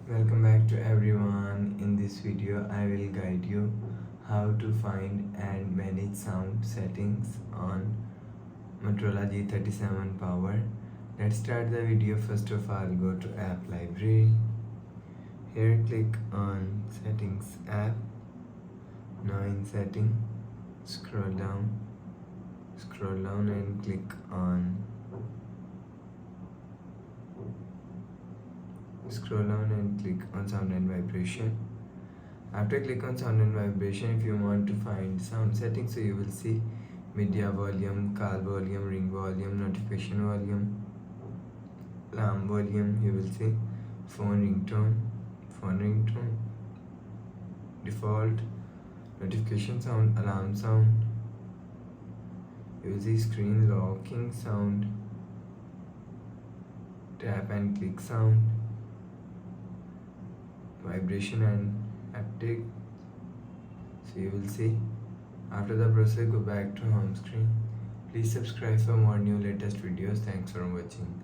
Welcome back to everyone. In this video I will guide you how to find and manage sound settings on Motorola G37 power. Let's start the video. First of all, go to app library. Here click on settings app. Now in setting, scroll down and click on sound and vibration. After click on sound and vibration, if you want to find sound settings, so you will see media volume, call volume, ring volume, notification volume, alarm volume. You will see phone ringtone, default, notification sound, alarm sound. You will see screen locking sound, tap and click sound, vibration and haptic. So you will see. After the process, go back to home screen. Please subscribe for more new latest videos. Thanks for watching.